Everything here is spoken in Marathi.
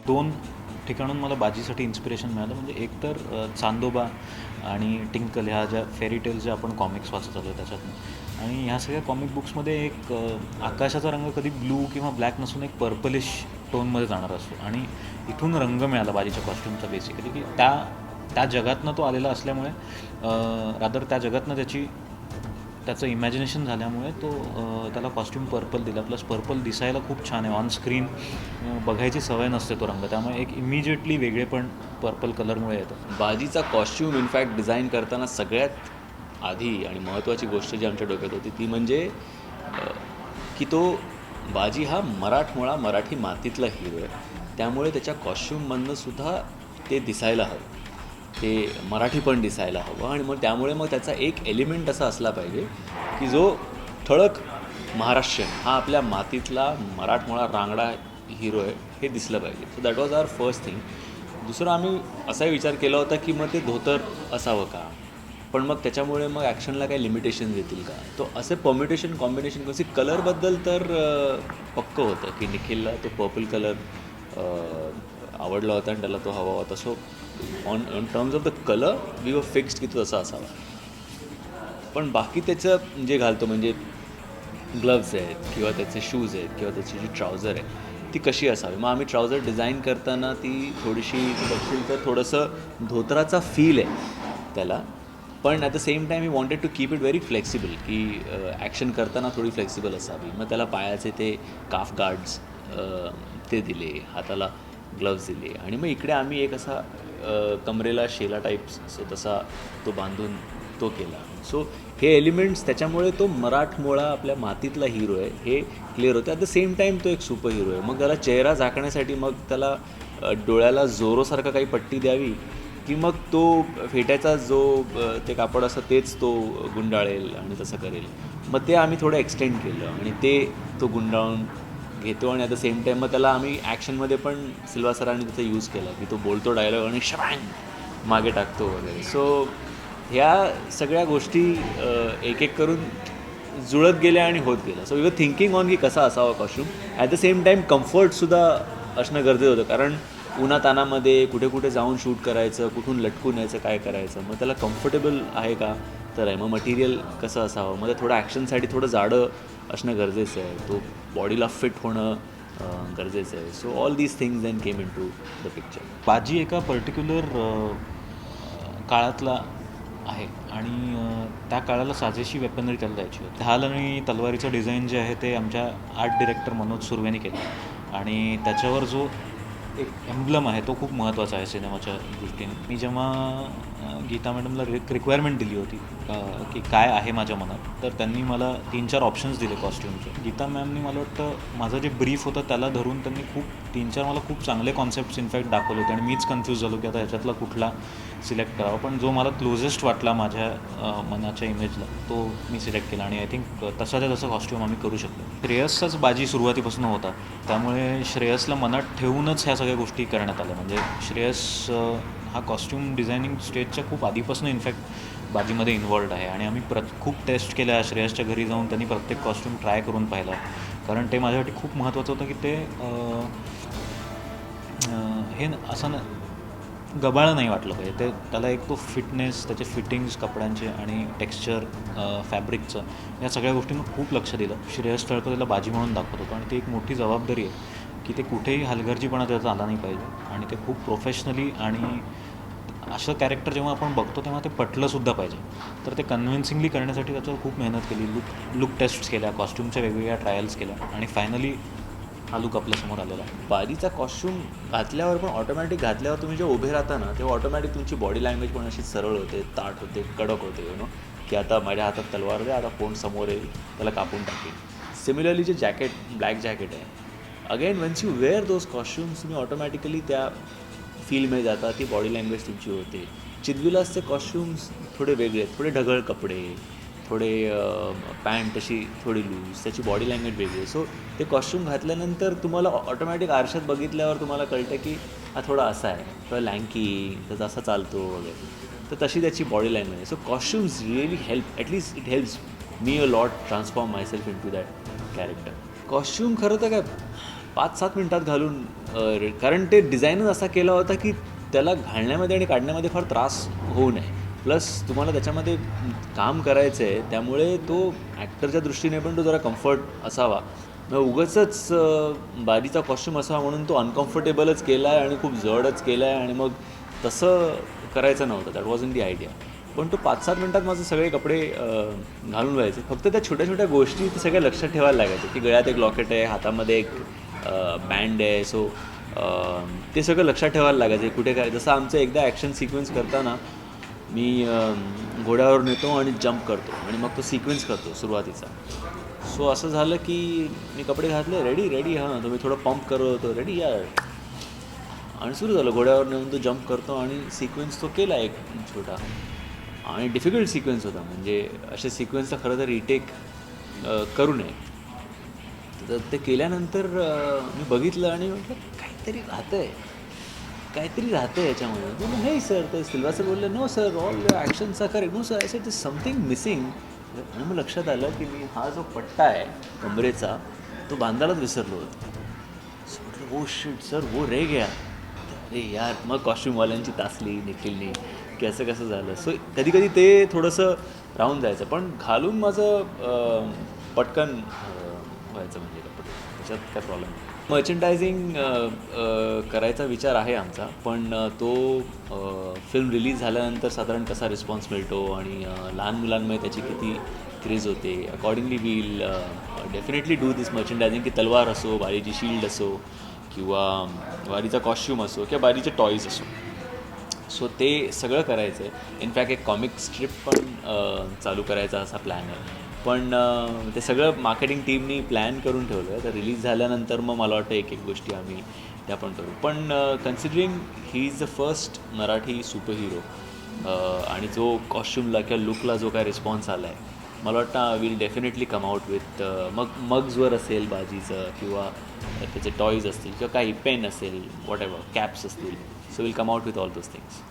2 ठिकाणून मला बाजीसाठी इन्स्पिरेशन मिळालं. म्हणजे एक तर चांदोबा आणि टिंकल ह्या ज्या फेरी टेल्स ज्या आपण कॉमिक्स वाचत आलो त्याच्यातनं, आणि ह्या सगळ्या कॉमिक बुक्समध्ये एक आकाशाचा रंग कधी ब्लू किंवा ब्लॅक नसून एक पर्पलिश टोनमध्ये जाणार असतो, आणि इथून रंग मिळाला बाजीच्या कॉस्ट्युमचा बेसिकली, की त्या त्या जगातनं तो आलेला असल्यामुळे, रादर त्या जगातनं त्याचं इमॅजिनेशन झाल्यामुळे तो त्याला कॉस्ट्यूम पर्पल दिला. प्लस पर्पल दिसायला खूप छान आहे. ऑन स्क्रीन बघायची सवय नसते तो रंग, त्यामुळे एक इमिजिएटली वेगळेपण पर्पल कलरमुळे येतं. बाजीचा कॉस्ट्यूम इनफॅक्ट डिझाईन करताना सगळ्यात आधी आणि महत्त्वाची गोष्ट जी आमच्या डोक्यात होती ती म्हणजे की तो बाजी हा मराठी मातीतला हिरो आहे, त्यामुळे त्याच्या कॉस्ट्यूममधनं सुद्धा ते दिसायला हवं, ते मराठी पण दिसायला हवं. आणि मग त्यामुळे मग त्याचा एक एलिमेंट असा असला पाहिजे की जो ठळक महाराष्ट्रीयन हा आपल्या मातीतला मराठमोळा रांगडा हिरो आहे हे दिसलं पाहिजे. So that was our first thing. दुसरं आम्ही असाही विचार केला होता की मग ते धोतर असावं का, पण मग त्याच्यामुळे मग ॲक्शनला काही लिमिटेशन्स येतील का. तो असे परम्युटेशन कॉम्बिनेशन कसे कलरबद्दल तर पक्कं होतं की निखिलला तो पर्पल कलर आवडला होता आणि त्याला तो हवा होता. So on terms of the colour we were fixed की तो तसा असावा. पण बाकी त्याचं जे घालतो म्हणजे ग्लव्ज आहेत किंवा त्याचे शूज आहेत किंवा त्याची जी ट्राउझर आहे ती कशी असावी. मग आम्ही ट्राउझर डिझाईन करताना ती थोडीशी बघशील तर थोडंसं धोतराचा फील आहे त्याला, पण at the same time we wanted to keep it very flexible की ॲक्शन करताना थोडी फ्लेक्सिबल असावी. मग त्याला पायाचे ते काफ गार्ड्स ते दिले, हाताला ग्लव्ज दिले, आणि मग इकडे आम्ही एक असा कमरेला शेला टाईप्स तसा तो बांधून तो केला. सो हे एलिमेंट्स त्याच्यामुळे तो मराठमोळा आपल्या मातीतला हिरो आहे हे क्लिअर होतं. ॲट द सेम टाईम तो एक सुपर हिरो आहे. मग त्याला चेहरा झाकण्यासाठी मग त्याला डोळ्याला जोरोसारखं काही पट्टी द्यावी की मग तो फेट्याचा जो ते कापड असं तेच तो गुंडाळेल आणि तसं करेल. मग ते आम्ही थोडं एक्सटेंड केलं आणि ते तो गुंडाळून घेतो. आणि ॲट द सेम टाईम मग त्याला आम्ही ॲक्शनमध्ये पण सिल्वा सरांनी तिथं यूज केला की तो बोलतो डायलॉग आणि शबँग मागे टाकतो वगैरे. सो ह्या सगळ्या गोष्टी एक एक करून जुळत गेल्या आणि होत गेल्या. So we were thinking on की कसा असावा कॉस्ट्यूम. ॲट द सेम टाईम कम्फर्टसुद्धा असणं गरजेचं होतं, कारण उन्हातानामध्ये कुठे कुठे जाऊन शूट करायचं, कुठून लटकून यायचं, काय करायचं, मग त्याला कम्फर्टेबल आहे का तर आहे. मग मटेरियल कसं असावं, मग थोडं ॲक्शनसाठी थोडं जाडं असणं गरजेचं आहे, तो बॉडीला फिट होणं गरजेचं आहे. So all these things then came into the picture. बाजी एका पर्टिक्युलर काळातला आहे, आणि त्या काळाला साजेशी वेपनरी त्याला द्यायची होती. ढाल आणि तलवारीचं डिझाईन जे आहे ते आमच्या आर्ट डिरेक्टर मनोज सुर्वेने केलं, आणि त्याच्यावर जो एक एम्ब्लम आहे तो खूप महत्त्वाचा आहे सिनेमाच्या दृष्टीने. मी जेव्हा गीता मॅडमला रिक्वायरमेंट दिली होती की काय आहे माझ्या मनात, तर त्यांनी मला 3-4 ऑप्शन्स दिले कॉस्ट्युमचे. गीता मॅमनी मला वाटतं माझं जे ब्रीफ होतं त्याला धरून त्यांनी 3-4 मला खूप चांगले कॉन्सेप्ट्स इनफॅक्ट दाखवले होते, आणि मीच कन्फ्यूज झालो की आता ह्याच्यातला कुठला सिलेक्ट करावा. पण जो मला क्लोजेस्ट वाटला माझ्या मनाच्या इमेजला तो मी सिलेक्ट केला, आणि आय थिंक तसाच्या तसा कॉस्ट्यूम आम्ही करू शकलो. श्रेयसचाच बाजी सुरुवातीपासून होता, त्यामुळे श्रेयसला मनात ठेवूनच ह्या सगळ्या गोष्टी करण्यात आल्या. म्हणजे श्रेयस हा कॉस्ट्यूम डिझायनिंग स्टेजच्या खूप आधीपासून इनफॅक्ट बाजीमध्ये इन्वॉल्ड आहे, आणि आम्ही खूप टेस्ट केल्या. श्रेयसच्या घरी जाऊन त्यांनी प्रत्येक कॉस्ट्यूम ट्राय करून पाहिला, कारण ते माझ्यासाठी खूप महत्त्वाचं होतं की ते हे असं गबाळं नाही वाटलं पाहिजे. ते त्याला एक तो फिटनेस, त्याचे फिटिंग्स कपड्यांचे आणि टेक्स्चर फॅब्रिकचं, या सगळ्या गोष्टींना खूप लक्ष दिलं. श्रेयस तळपदेला बाजी म्हणून दाखवत होतो, आणि ती एक मोठी जबाबदारी आहे की ते कुठेही हलगर्जीपणा त्याचा आला नाही पाहिजे, आणि ते खूप प्रोफेशनली, आणि असं कॅरेक्टर जेव्हा आपण बघतो तेव्हा ते पटलंसुद्धा पाहिजे. तर ते कन्व्हिन्सिंगली करण्यासाठी त्याच्यावर खूप मेहनत केली. लुक टेस्ट्स केल्या, कॉस्ट्यूमच्या वेगवेगळ्या ट्रायल्स केल्या, आणि फायनली हा लुक आपल्यासमोर आलेला आहे. बाजीचा कॉस्ट्यूम घातल्यावर पण ऑटोमॅटिक घातल्यावर तुम्ही जे उभे राहता ना तेव्हा ऑटोमॅटिक तुमची बॉडी लँग्वेज पण अशी सरळ होते, ताट होते, कडक होते, की आता माझ्या हातात तलवार दे, आता कोण समोर येईल त्याला कापून टाकेल. सिमिलरली जे जॅकेट, ब्लॅक जॅकेट आहे, again once you wear those costumes तुम्ही ऑटोमॅटिकली त्या फीलमध्ये जाता, ती बॉडी लँग्वेज तुमची होते. चिदविलासचे कॉस्ट्युम्स थोडे वेगळे, थोडे ढगळ कपडे, थोडे पॅन्ट अशी थोडी लूज, त्याची बॉडी लँग्वेज वेगळी. सो ते कॉस्ट्यूम घातल्यानंतर तुम्हाला ऑटोमॅटिक आरशात बघितल्यावर तुम्हाला कळतं की हा थोडा असा आहे, थोडा लँकी, त्याचा असा चालतो वगैरे, तर तशी त्याची बॉडी लँग्वेज आहे. So costumes really help, at least it helps me a lot transform myself into that character. Costume खरं तर काय 5-7 मिनटात घालून कारण ते डिझाईनच असा केला होता की त्याला घालण्यामध्ये आणि काढण्यामध्ये फार त्रास होऊ नये. प्लस तुम्हाला त्याच्यामध्ये काम करायचं आहे, त्यामुळे तो ॲक्टरच्या दृष्टीने पण तो जरा कम्फर्ट असावा. मग उगाचच बाजीचा कॉस्ट्यूम असावा म्हणून तो अनकम्फर्टेबलच केला आहे आणि खूप जडच केला आहे आणि मग तसं करायचं नव्हतं. That was in the idea. पण तो 5-7 मिनटात माझे सगळे कपडे घालून व्हायचे. फक्त त्या छोट्या छोट्या गोष्टी ते सगळ्या लक्षात ठेवायला लागायचं की गळ्यात एक लॉकेट आहे, हातामध्ये एक बँड आहे. सो ते सगळं लक्षात ठेवायला लागायचं कुठे काय. जसं आमचं एकदा ॲक्शन सिक्वेन्स करताना मी घोड्यावर नेतो आणि जंप करतो आणि मग तो सिक्वेन्स करतो सुरुवातीचा. सो असं झालं की मी कपडे घातले, रेडी हां, तो मी थोडं पंप करत होतो, रेडी यार, आणि सुरू झालं घोड्यावर नेऊन तो जंप करतो आणि सिक्वेन्स तो केला एक छोटा. आणि डिफिकल्ट सिक्वेन्स होता, म्हणजे अशा सिक्वेन्सला खरं तर रिटेक करू नये. तर ते केल्यानंतर मी बघितलं आणि म्हटलं काहीतरी राहतं आहे याच्यामध्ये. नाही सर, तर सिल्वा सर बोलले, no sir, all actions are correct. No sir, I said this something missing. आणि मग लक्षात आलं की मी हा जो पट्टा आहे कमरेचा तो बांधायलाच विसरलो होतो. सो म्हटलं, ओ शिट सर, वो रे गया. अरे यार, मग कॉस्ट्युमवाल्यांची तासली निखिलनी की असं कसं झालं. सो कधी कधी ते थोडंसं राहून जायचं, पण घालून माझं पटकन व्हायचं म्हणजे कपडे, त्याच्यात काय प्रॉब्लेम नाही. मर्चंडायझिंग करायचा विचार आहे आमचा, पण तो फिल्म रिलीज झाल्यानंतर साधारण कसा रिस्पॉन्स मिळतो आणि लहान मुलांमध्ये त्याची किती क्रेज होते, अकॉर्डिंगली वील डेफिनेटली डू दिस मर्चंडायझिंग. की तलवार असो, बारीची शील्ड असो, किंवा बारीचा कॉस्ट्यूम असो, किंवा बारीचे टॉईज असो. सो ते सगळं करायचं आहे. इनफॅक्ट एक कॉमिक स्ट्रिप पण चालू करायचा असा प्लॅन आहे. पण ते सगळं मार्केटिंग टीमनी प्लॅन करून ठेवलं आहे. तर रिलीज झाल्यानंतर मग मला वाटतं एक गोष्टी आम्ही त्या पण करू. पण considering he is the first Marathi super hero, आणि जो कॉस्ट्युमला किंवा लुकला जो काय रिस्पॉन्स आला आहे, मला वाटतं will definitely come out with मग्सवर असेल बाजीचं, किंवा त्याचे टॉईज असतील, किंवा काही पेन असेल, वॉट एव्हर, कॅप्स असतील. So will come out with all those things.